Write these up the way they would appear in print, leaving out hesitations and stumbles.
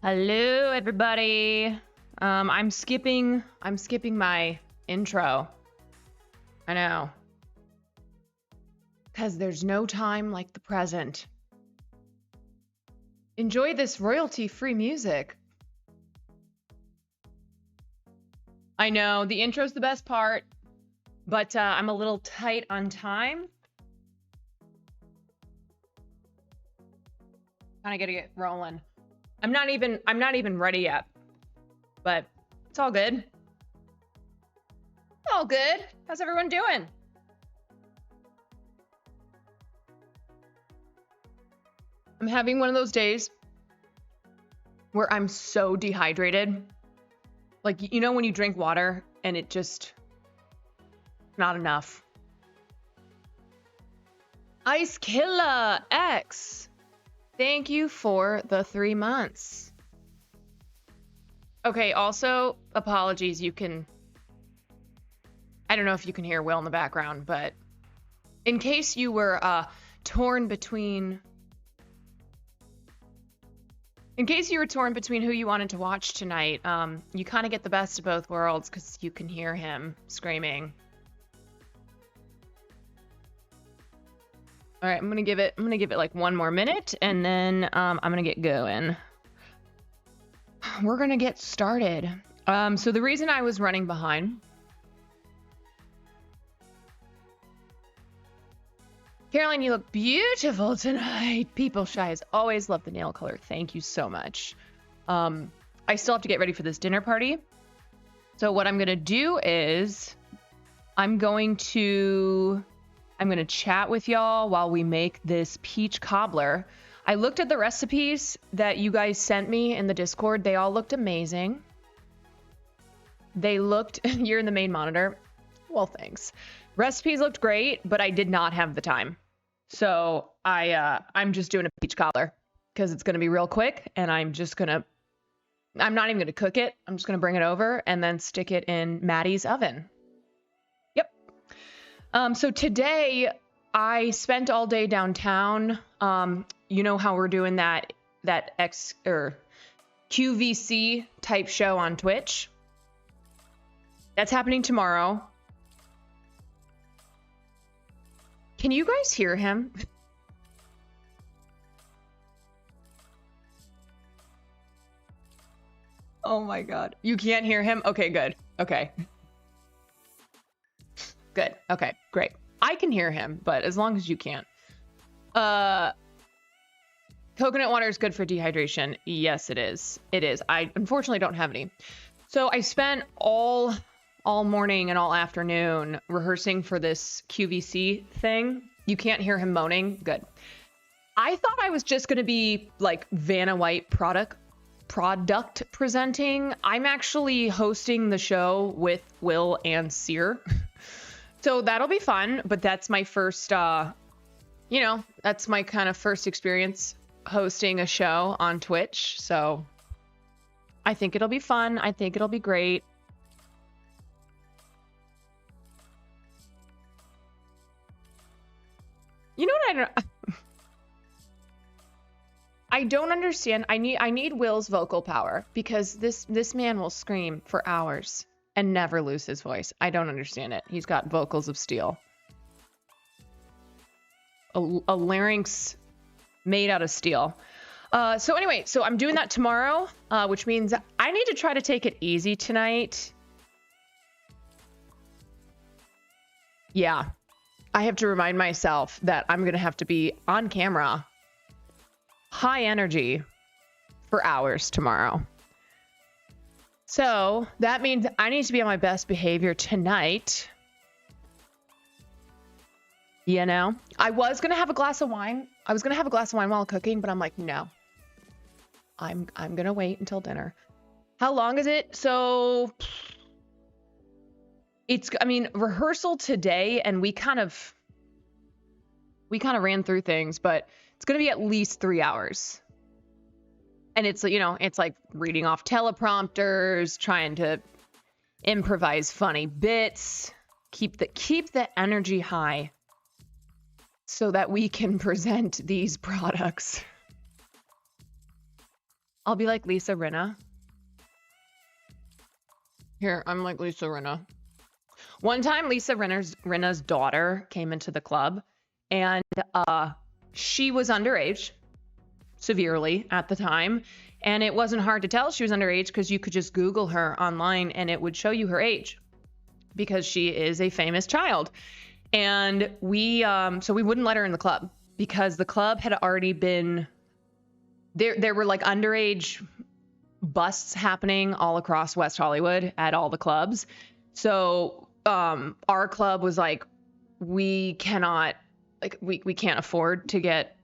Hello, everybody. I'm skipping my intro. I know, because there's no time like the present. Enjoy this royalty-free music. I know, the intro's the best part, but I'm a little tight on time. Kind of gotta get rolling. I'm not even ready yet, but it's all good. All good. How's everyone doing? I'm having one of those days where I'm so dehydrated. Like, you know, when you drink water and it just not enough. Ice Killer X, thank you for the 3 months. Okay, also, apologies, I don't know if you can hear Will in the background, but in case you were torn between who you wanted to watch tonight, you kind of get the best of both worlds because you can hear him screaming. All right, I'm gonna give it like one more minute, and then I'm gonna get going. We're gonna get started. So the reason I was running behind. Caroline, you look beautiful tonight. People Shy has always loved the nail color. Thank you so much. I still have to get ready for this dinner party. So what I'm gonna do is I'm gonna chat with y'all while we make this peach cobbler. I looked at the recipes that you guys sent me in the Discord. They all looked amazing. You're in the main monitor. Well, thanks. Recipes looked great, but I did not have the time. So I'm just doing a peach cobbler because it's going to be real quick, and I'm not even going to cook it. I'm just going to bring it over and then stick it in Maddie's oven. Yep. So today I spent all day downtown. You know how we're doing that QVC type show on Twitch. That's happening tomorrow. Can you guys hear him? Oh my god. You can't hear him? Okay, good. Okay. Good. Okay, great. I can hear him, but as long as you can't. Coconut water is good for dehydration. Yes, it is. It is. I unfortunately don't have any. So I spent all morning and all afternoon rehearsing for this QVC thing. You can't hear him moaning. Good. I thought I was just going to be like Vanna White product presenting. I'm actually hosting the show with Will and Sear. So that'll be fun, but that's my first, that's my kind of first experience hosting a show on Twitch. So I think it'll be fun. I think it'll be great. You know what I don't understand. I need Will's vocal power because this man will scream for hours and never lose his voice. I don't understand it. He's got vocals of steel. A larynx made out of steel. So anyway, so I'm doing that tomorrow, which means I need to try to take it easy tonight. Yeah. I have to remind myself that I'm going to have to be on camera, high energy for hours tomorrow. So that means I need to be on my best behavior tonight. You know, I was going to have a glass of wine. I was going to have a glass of wine while cooking, but I'm like, no, I'm going to wait until dinner. How long is it? So rehearsal today, and we kind of ran through things, but it's going to be at least 3 hours. And it's like reading off teleprompters, trying to improvise funny bits, keep the energy high so that we can present these products. I'll be like Lisa Rinna. Here, I'm like Lisa Rinna. One time, Lisa Rinna's daughter came into the club, and she was underage, severely at the time, and it wasn't hard to tell she was underage because you could just Google her online and it would show you her age because she is a famous child. And we wouldn't let her in the club because the club had already been there were like underage busts happening all across West Hollywood at all the clubs. So our club was like, we can't afford to get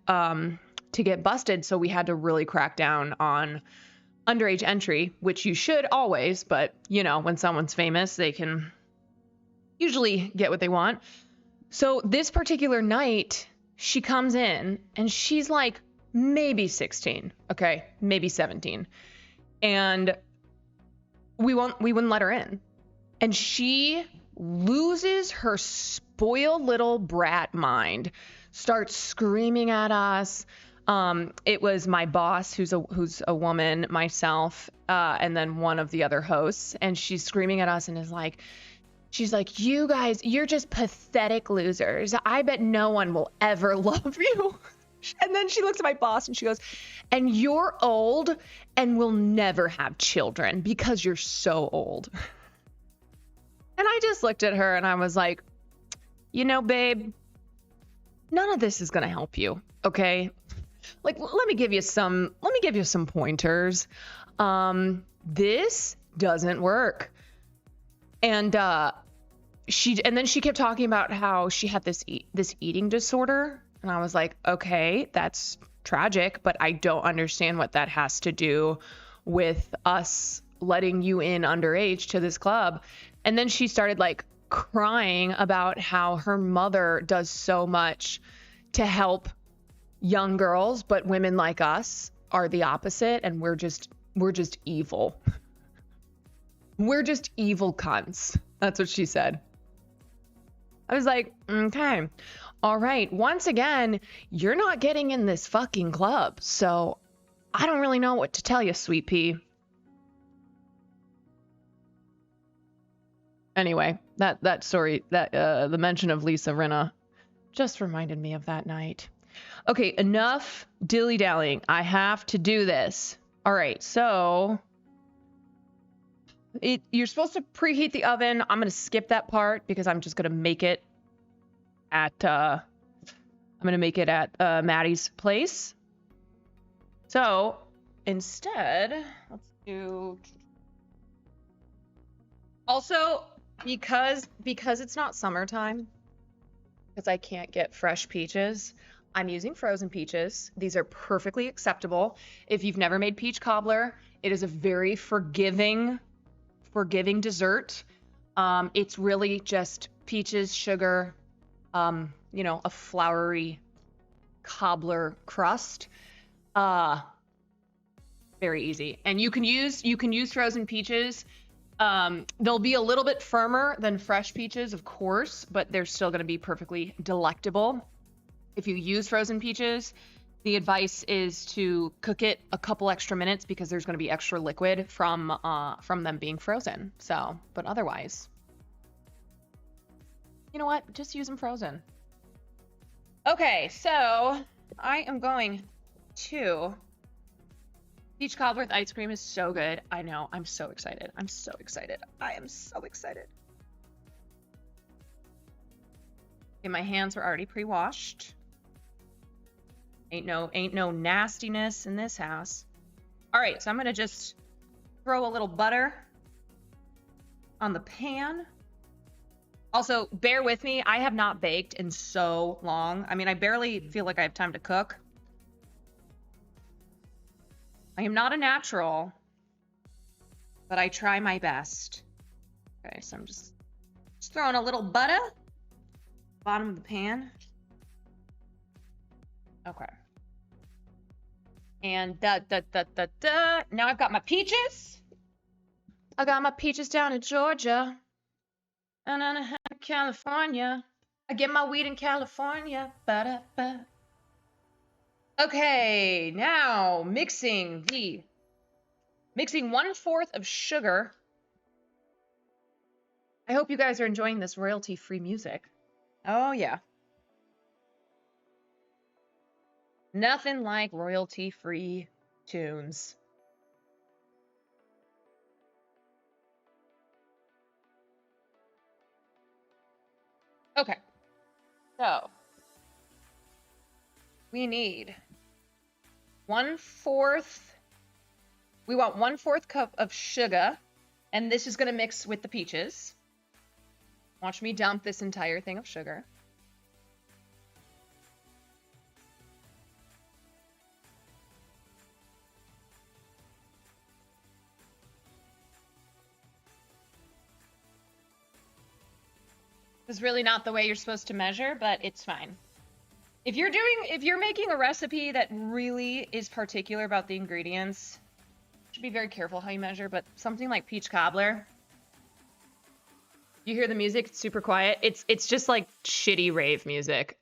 busted, so we had to really crack down on underage entry, which you should always, but you know, when someone's famous, they can usually get what they want. So this particular night, she comes in and she's like maybe 16, okay, maybe 17. And we wouldn't let her in. And she loses her spoiled little brat mind, starts screaming at us. It was my boss, who's a woman, myself, and then one of the other hosts. And she's screaming at us and she's like, you guys, you're just pathetic losers. I bet no one will ever love you. And then she looks at my boss and she goes, and you're old and will never have children because you're so old. And I just looked at her and I was like, you know, babe, none of this is going to help you. Okay. Like, let me give you some pointers. This doesn't work. And then she kept talking about how she had this eating disorder. And I was like, okay, that's tragic, but I don't understand what that has to do with us letting you in underage to this club. And then she started like crying about how her mother does so much to help young girls, but women like us are the opposite, and we're just evil. We're just evil cunts. That's what she said. I was like, okay, all right. Once again, you're not getting in this fucking club, so I don't really know what to tell you, sweet pea. Anyway, that story, the mention of Lisa Rinna just reminded me of that night. Okay, enough dilly-dallying. I have to do this. All right, so you're supposed to preheat the oven. I'm going to skip that part because I'm just going to make it at Maddie's place. So instead, let's do. Also, because it's not summertime, because I can't get fresh peaches, I'm using frozen peaches. These are perfectly acceptable. If you've never made peach cobbler, it is a very forgiving dessert. It's really just peaches, sugar, a floury cobbler crust. Very easy. And you can use frozen peaches. They'll be a little bit firmer than fresh peaches, of course, but they're still going to be perfectly delectable. If you use frozen peaches, the advice is to cook it a couple extra minutes because there's going to be extra liquid from them being frozen. So, but otherwise, you know what? Just use them frozen. Okay, so I am going to. Peach cobbler with ice cream is so good. I know. I'm so excited. I am so excited. Okay, my hands were already pre-washed. Ain't no nastiness in this house. All right, so I'm gonna just throw a little butter on the pan. Also, bear with me. I have not baked in so long. I mean, I barely feel like I have time to cook. I am not a natural, but I try my best. Okay, so I'm just throwing a little butter bottom of the pan. Okay. And now I've got my peaches. I got my peaches down in Georgia. And then California. I get my weed in California. Ba-da-ba. Okay, now mixing the Mixing 1/4 of sugar. I hope you guys are enjoying this royalty-free music. Oh, yeah. Nothing like royalty-free tunes. Okay. So, we need 1/4. We want 1/4 cup of sugar, and this is going to mix with the peaches. Watch me dump this entire thing of sugar. This is really not the way you're supposed to measure, but it's fine. If you're making a recipe that really is particular about the ingredients, you should be very careful how you measure, but something like peach cobbler, you hear the music, it's super quiet. It's just like shitty rave music.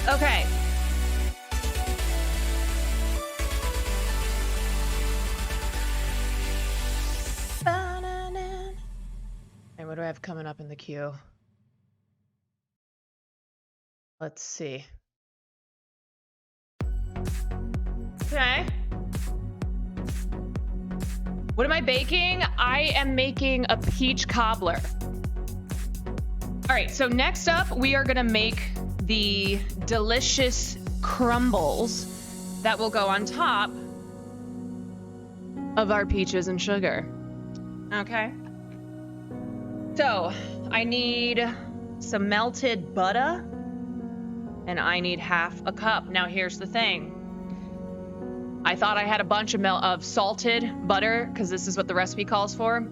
Okay. And what do I have coming up in the queue? Let's see. Okay. What am I baking? I am making a peach cobbler. All right, so next up, we are gonna make the delicious crumbles that will go on top of our peaches and sugar. Okay. So I need some melted butter, and I need half a cup. Now here's the thing. I thought I had a bunch of salted butter because this is what the recipe calls for.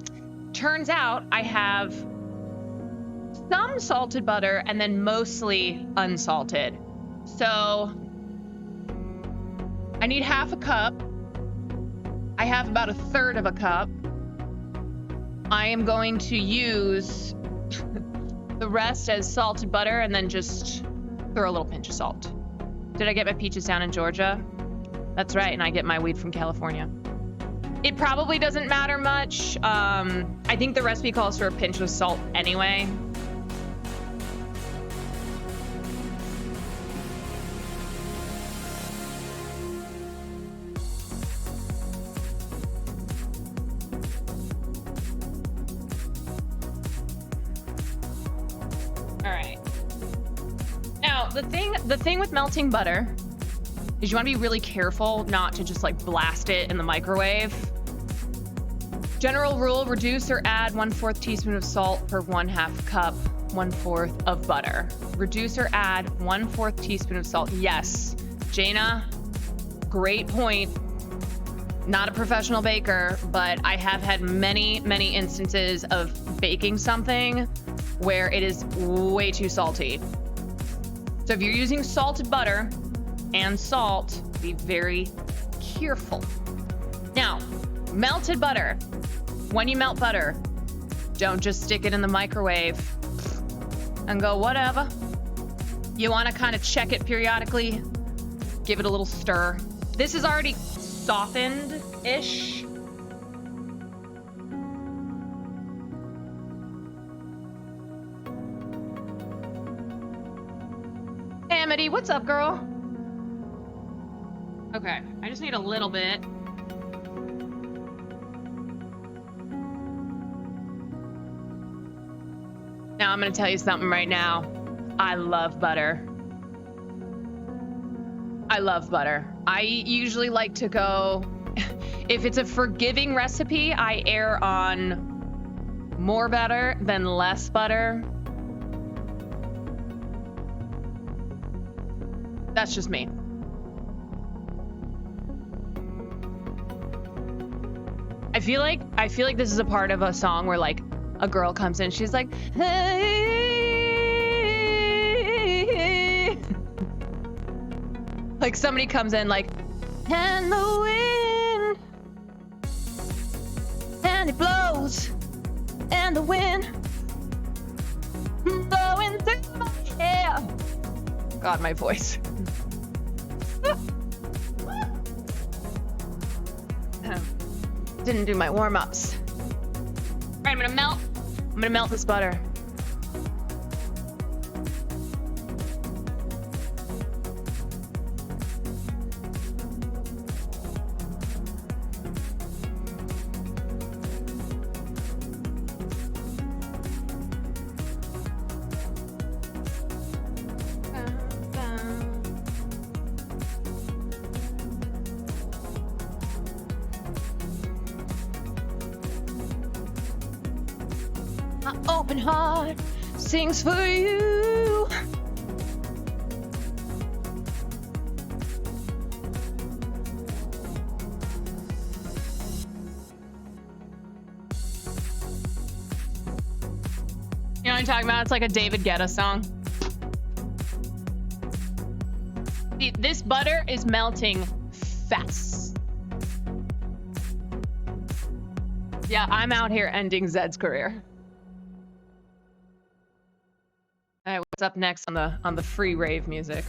Turns out I have some salted butter and then mostly unsalted. So I need half a cup. I have about 1/3 of a cup. I am going to use the rest as salted butter and then just throw a little pinch of salt. Did I get my peaches down in Georgia? That's right, and I get my weed from California. It probably doesn't matter much. I think the recipe calls for a pinch of salt anyway. All right. Now, the thing with melting butter is you want to be really careful not to just like blast it in the microwave. General rule, reduce or add 1/4 teaspoon of salt per 1/2 cup, 1/4 of butter. Reduce or add 1/4 teaspoon of salt. Yes, Jaina, great point. Not a professional baker, but I have had many, many instances of baking something where it is way too salty. So if you're using salted butter and salt, be very careful. Now, melted butter. When you melt butter, don't just stick it in the microwave and go, whatever. You want to kind of check it periodically, give it a little stir. This is already softened-ish. Amity, what's up, girl? Okay, I just need a little bit. Now I'm gonna tell you something right now. I love butter. I love butter. I usually like to go, if it's a forgiving recipe, I err on more butter than less butter. That's just me. I feel like this is a part of a song where like a girl comes in, she's like, hey. Like somebody comes in like, and the wind, and it blows, and the wind blowing through my hair. God, my voice. Didn't do my warm-ups. All right, I'm gonna melt this butter. My open heart sings for you. You know what I'm talking about? It's like a David Guetta song. See, this butter is melting fast. Yeah, I'm out here ending Zed's career. All right, what's up next on the free rave music?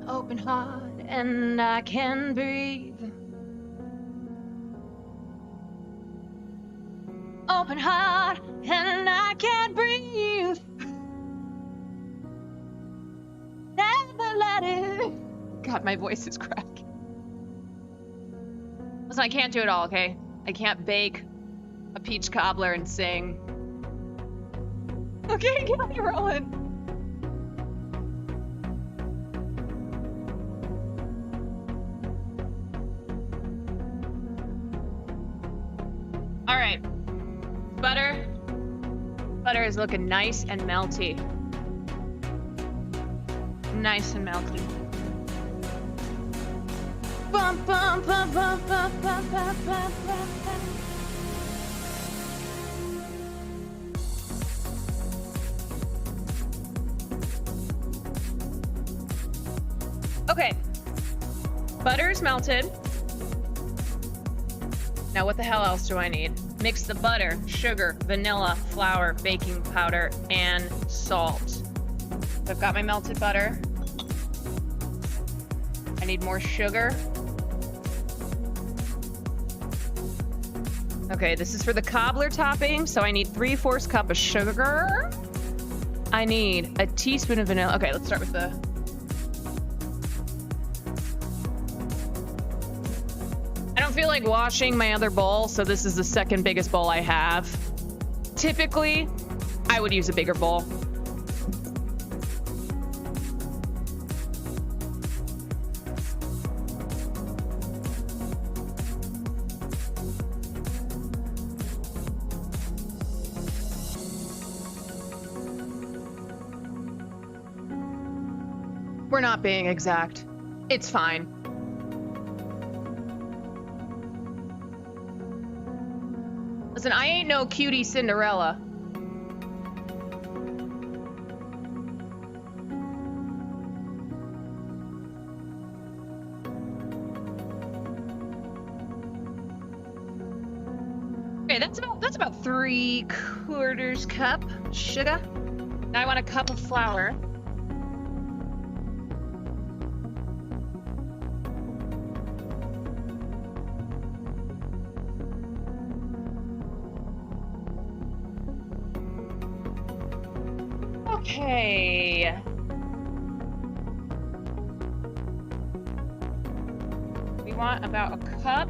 Open heart and I can breathe. Open heart and I can't breathe. Never let it. God, my voice is cracking. Listen, I can't do it all, okay? I can't bake a peach cobbler and sing. Okay, get me rolling. All right, butter. Butter is looking nice and melty. Nice and melty. Bum, bum, bum, bum, bum, bum, bum, bum, bum. Okay, butter is melted. Now what the hell else do I need? Mix the butter, sugar, vanilla, flour, baking powder, and salt. So I've got my melted butter. I need more sugar. Okay, this is for the cobbler topping, so I need 3/4 cup of sugar. I need a teaspoon of vanilla. Okay, let's start with the... I don't feel like washing my other bowl, so this is the second biggest bowl I have. Typically, I would use a bigger bowl. We're not being exact. It's fine. Listen, I ain't no cutie Cinderella. Okay, that's about 3/4 cup sugar. Now I want a cup of flour. Okay. We want about a cup.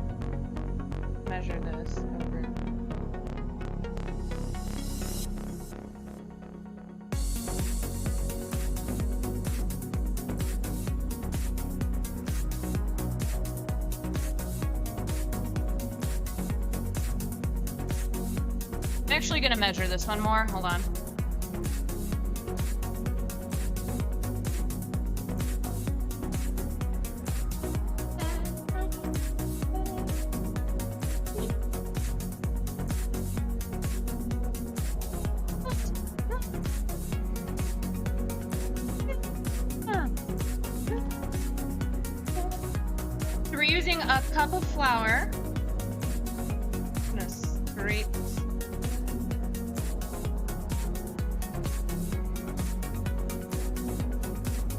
Measure this over. I'm actually gonna measure this one more. Hold on. We're using a cup of flour. I'm gonna scrape.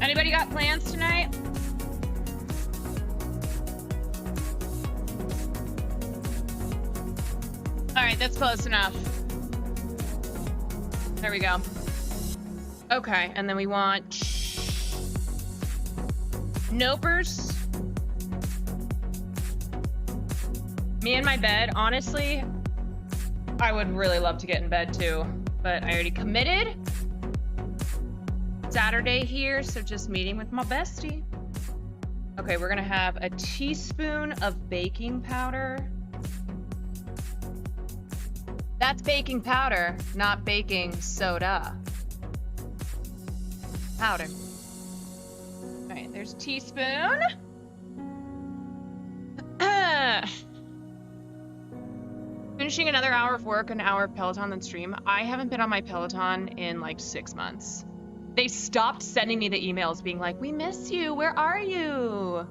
Anybody got plans tonight? All right, that's close enough. There we go. Okay, and then we want Nopers. Me in my bed, honestly, I would really love to get in bed too, but I already committed. Saturday here, so just meeting with my bestie. Okay, we're gonna have a teaspoon of baking powder. That's baking powder, not baking soda. Powder. All right, there's a teaspoon. Finishing another hour of work, an hour of Peloton, then stream. I haven't been on my Peloton in like 6 months. They stopped sending me the emails being like, we miss you, where are you?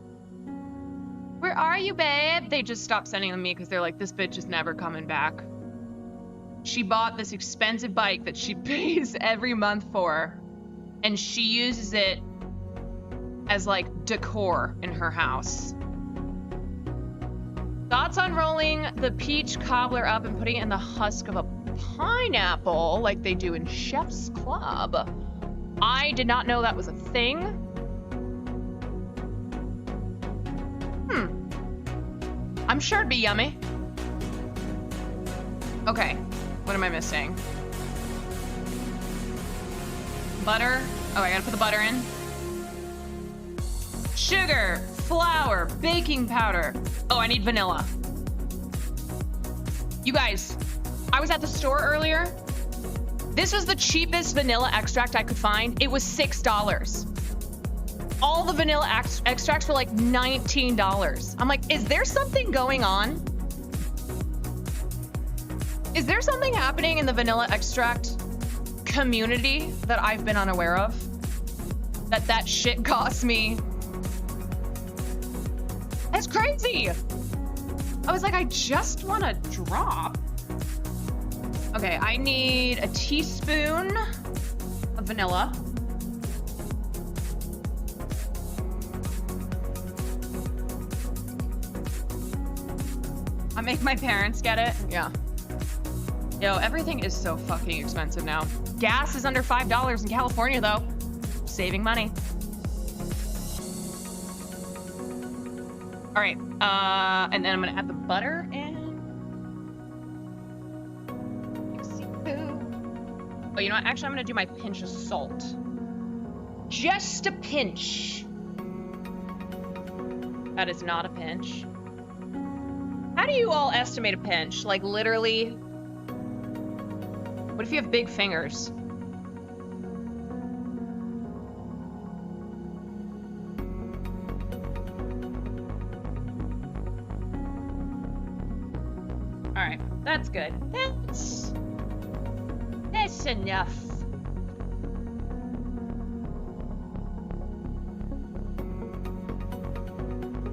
Where are you, babe? They just stopped sending them to me because they're like, this bitch is never coming back. She bought this expensive bike that she pays every month for, and she uses it as like decor in her house. Thoughts on rolling the peach cobbler up and putting it in the husk of a pineapple like they do in Chef's Club? I did not know that was a thing. I'm sure it'd be yummy. Okay, what am I missing? Butter. Oh, I gotta put the butter in. Sugar, flour, baking powder. Oh, I need vanilla. You guys, I was at the store earlier. This was the cheapest vanilla extract I could find. It was $6. All the vanilla extracts were like $19. I'm like, is there something going on? Is there something happening in the vanilla extract community that I've been unaware of? That shit cost me. That's crazy. I was like, I just want a drop. Okay, I need a teaspoon of vanilla. I make my parents get it. Yeah. Yo, everything is so fucking expensive now. Gas is under $5 in California, though. Saving money. All right, and then I'm gonna add the butter and... Oh, you know what? Actually, I'm gonna do my pinch of salt. Just a pinch. That is not a pinch. How do you all estimate a pinch? Like, literally... What if you have big fingers? All right, that's good. That's enough.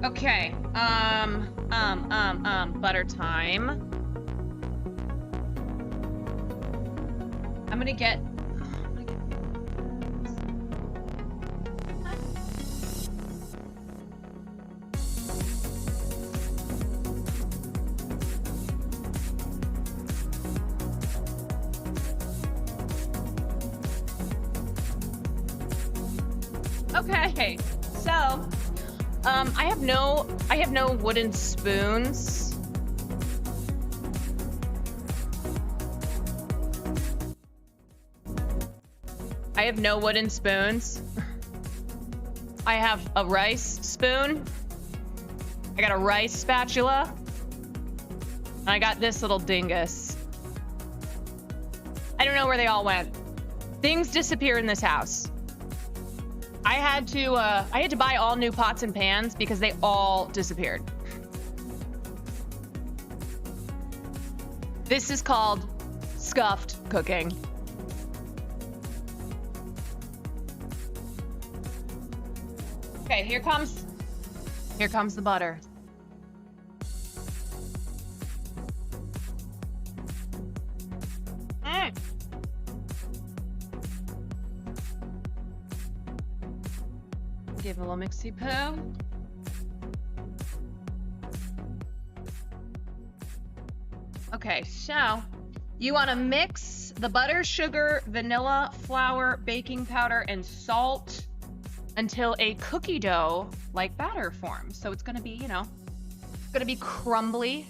Okay, butter time. I'm gonna get... Okay, so, I have no wooden spoons. I have no wooden spoons. I have a rice spoon. I got a rice spatula. And I got this little dingus. I don't know where they all went. Things disappear in this house. I had to buy all new pots and pans because they all disappeared. This is called scuffed cooking. Okay, here comes the butter. Give a little mixy poo. Okay, so you want to mix the butter, sugar, vanilla, flour, baking powder, and salt until a cookie dough like batter forms. So it's gonna be, you know, it's gonna be crumbly.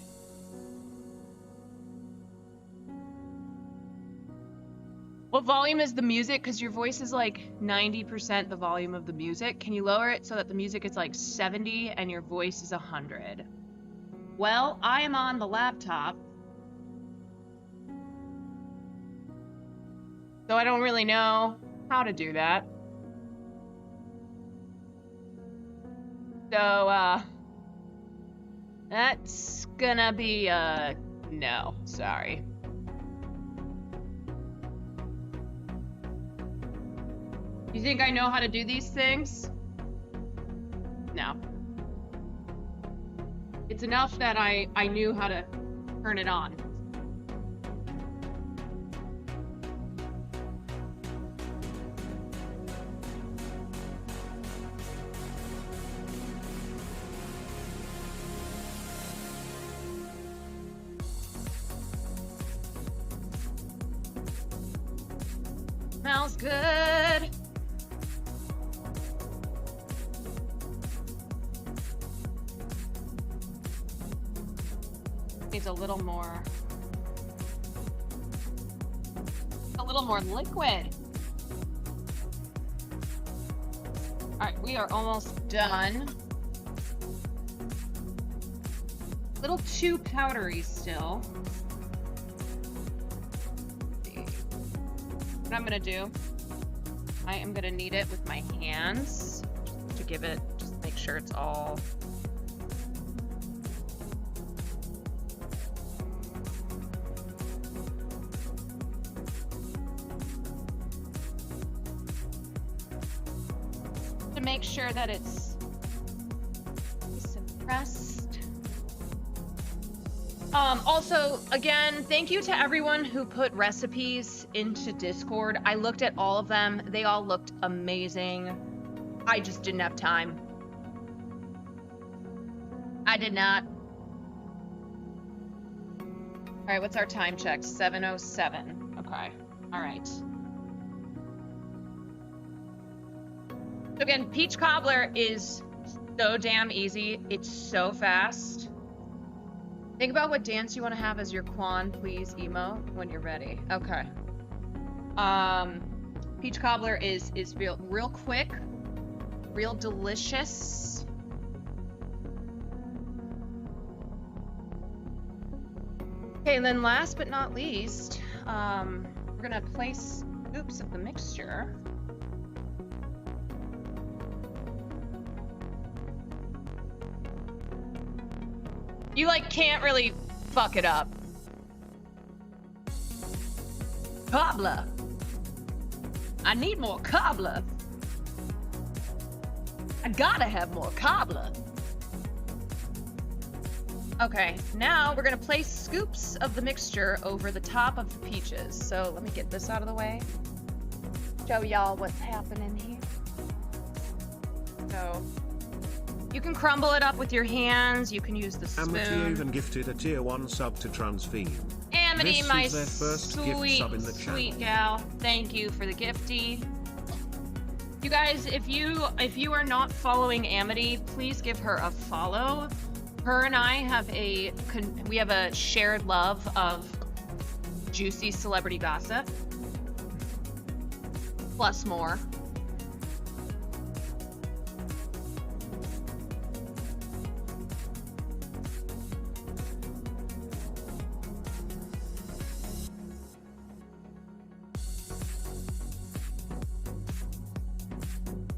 What volume is the music? Because your voice is like 90% the volume of the music. Can you lower it so that the music is like 70 and your voice is 100? Well, I am on the laptop, so I don't really know how to do that. So, that's gonna be, no, sorry. You think I know how to do these things? No. It's enough that I knew how to turn it on. Smells good. needs a little more liquid. All right, we are almost done. A little too powdery still. What I'm gonna do, I am gonna knead it with my hands to give it, just make sure it's all. To make sure that it's nice and pressed. Also, again, thank you to everyone who put recipes into Discord. I looked at all of them. They all looked amazing. I just didn't have time. I did not. All right, what's our time check? 7:07. Okay. All right. So again, peach cobbler is so damn easy. It's so fast. Think about what dance you want to have as your Quan, please, emo, when you're ready. Okay. Peach cobbler is real quick, real delicious. Okay, and then last but not least, we're gonna place scoops of the mixture. You, like, can't really fuck it up. Cobbler. I need more cobbler. I gotta have more cobbler. Okay, now we're gonna place scoops of the mixture over the top of the peaches. So let me get this out of the way. Show y'all what's happening here. So you can crumble it up with your hands. You can use the spoon. Amity even gifted a tier 1 sub to Transfeme. Amity, this my is their first gift sub in the sweet gal. Thank you for the gifty. You guys, if you are not following Amity, please give her a follow. Her and I have a shared love of juicy celebrity gossip. Plus more.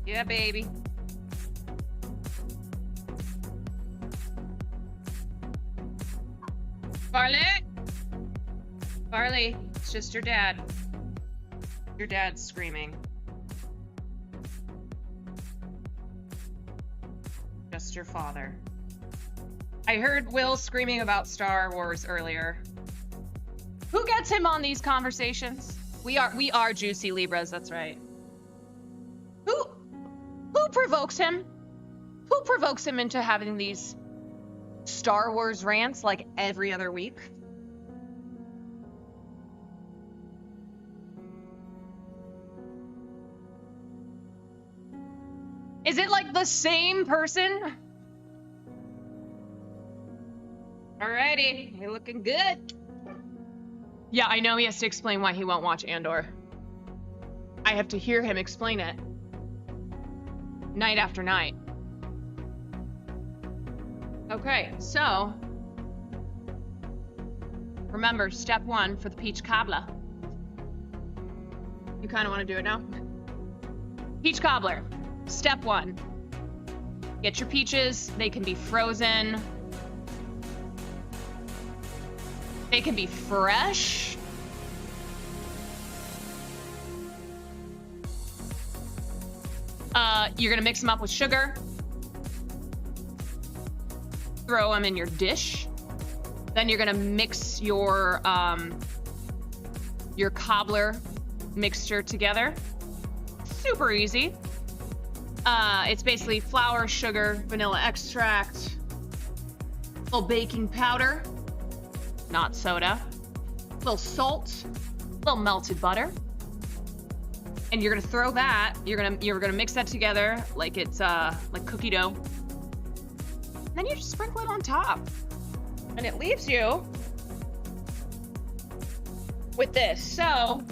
Yeah, baby. Barley! Barley, it's just your dad. Your dad's screaming. Just your father. I heard Will screaming about Star Wars earlier. Who gets him on these conversations? We are Juicy Libras, that's right. Who provokes him? Who provokes him into having these Star Wars rants like every other week? Is it like the same person? Alrighty, we're looking good. Yeah, I know he has to explain why he won't watch Andor. I have to hear him explain it. Night after night. Okay, so remember step 1 for the peach cobbler. You kind of want to do it now? Peach cobbler. Step 1. Get your peaches. They can be frozen. They can be fresh. You're gonna mix them up with sugar. Throw them in your dish. Then you're gonna mix your cobbler mixture together. Super easy. It's basically flour, sugar, vanilla extract, a little baking powder, not soda, a little salt, a little melted butter. And you're gonna throw that, you're gonna mix that together like it's like cookie dough. And then you just sprinkle it on top. And it leaves you with this. So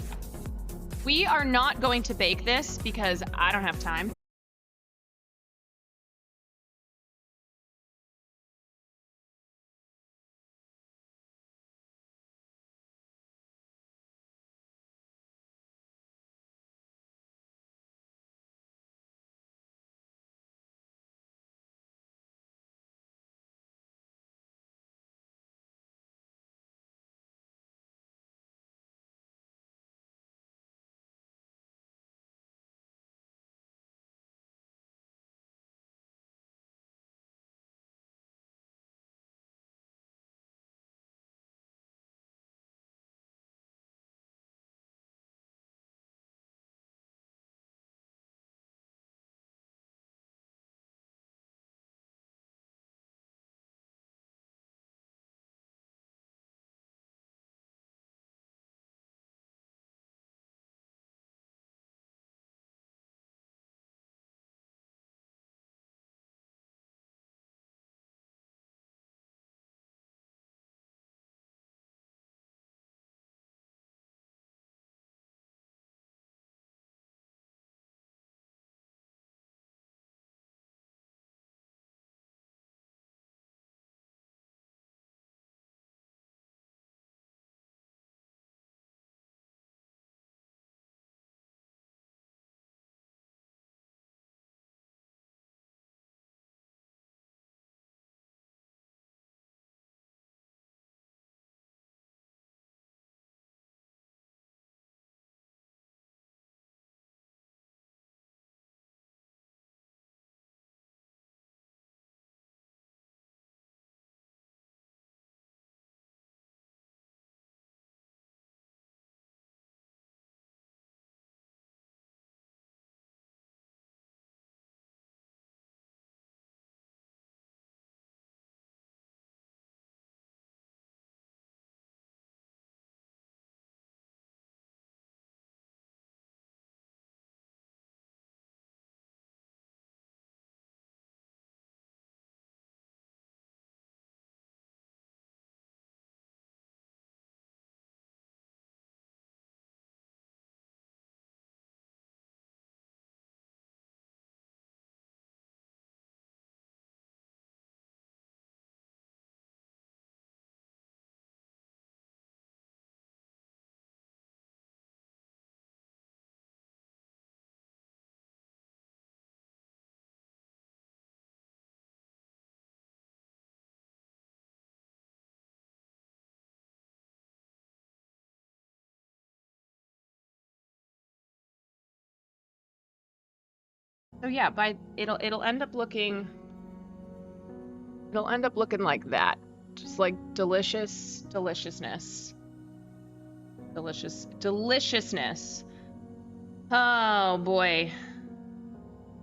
we are not going to bake this because I don't have time. So yeah, it'll end up looking like that. Just like deliciousness. Deliciousness. Oh boy.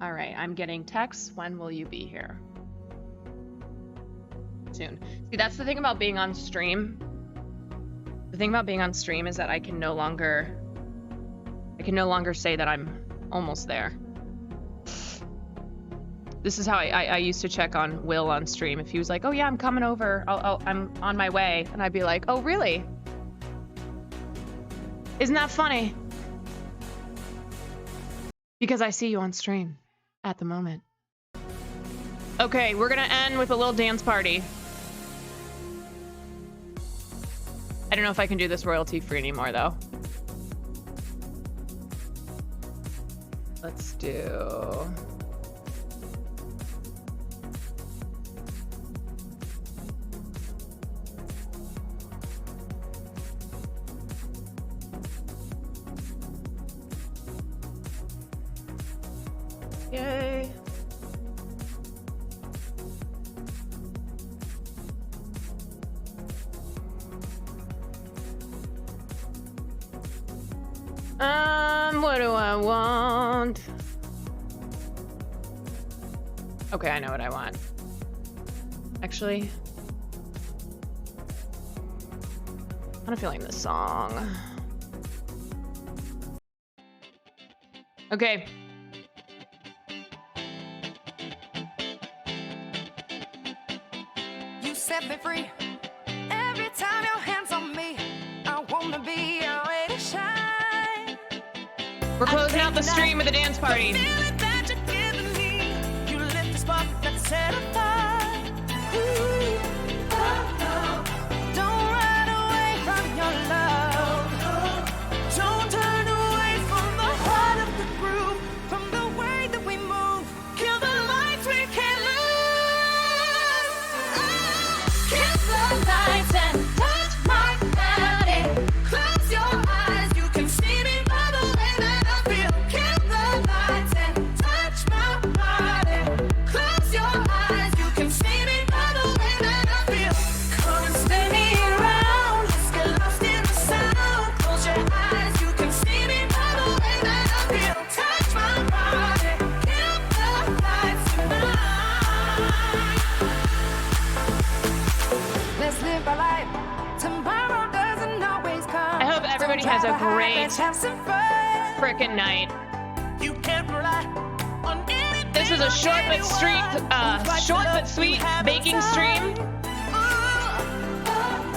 All right, I'm getting texts. When will you be here? Soon. See, that's the thing about being on stream. The thing about being on stream is that I can no longer say that I'm almost there. This is how I used to check on Will on stream. If he was like, "Oh yeah, I'm coming over. I'm on my way," and I'd be like, "Oh really? Isn't that funny?" Because I see you on stream at the moment. Okay, we're gonna end with a little dance party. I don't know if I can do this royalty free anymore though. Let's do... Yay. What do I want? Okay, I know what I want. Actually, I'm kind of feeling this song. Okay. You set me free. Every time your hands on me, I wanna be yours. We're closing out the stream with a dance party. Has a great frickin' night. This is a short but sweet baking stream.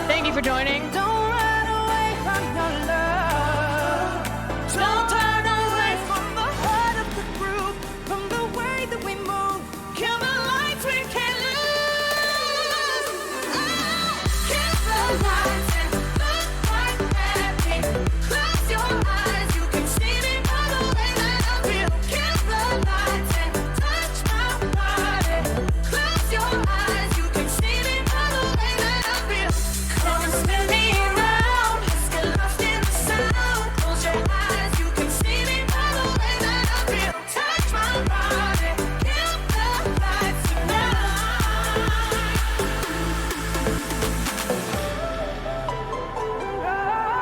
Thank you for joining. Don't run away from your love. Don't turn away from the heart of the groove, from the way that we move. Kill the lights, we can't lose. Kill the lights and look right at me. Close your eyes, you can see me by the way that I feel. Kill the lights and touch my body. Close your eyes, you can see me by the way that I feel. Come and spin me around, let's get lost in the sound. Close your eyes, you can see me by the way that I feel. Touch my body, kill the lights tonight.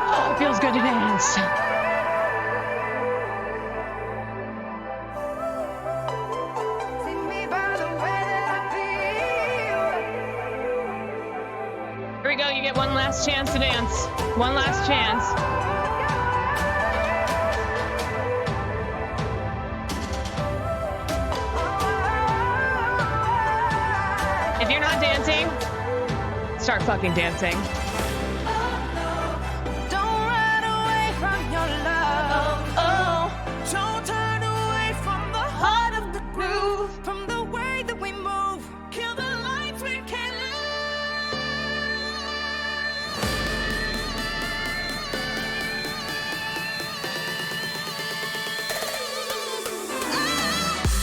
Oh, it feels good to dance. Here we go, you get one last chance to dance. One last chance. If you're not dancing, start fucking dancing. Don't run away from your love. Don't turn away from the heart of the groove, from the way that we move. Kill the lights, we can't lose.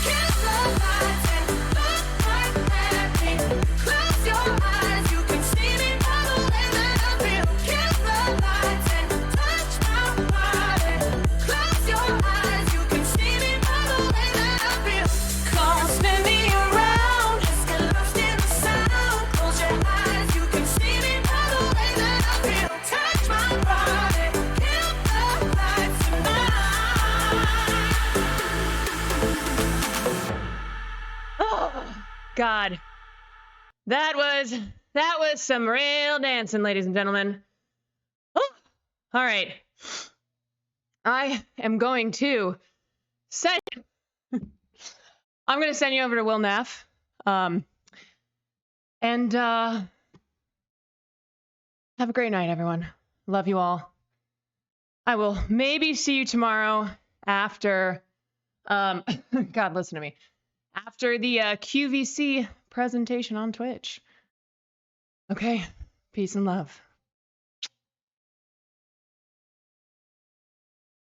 Kill the lights and look right at me. Close your eyes, you can see me by the way that I feel. Kill the lights and touch my body. Close your eyes, you can see me by the way that I feel. Come spin me around, let's get lost in the sound. Close your eyes, you can see me by the way that I feel. Touch my body, kill the lights tonight. Oh, God. That was some real dancing, ladies and gentlemen. Oh, all right. I am going to send I'm going to send you over to Will Neff. And have a great night, everyone. Love you all. I will maybe see you tomorrow after God, listen to me. After the QVC presentation on Twitch. Okay. Peace and love.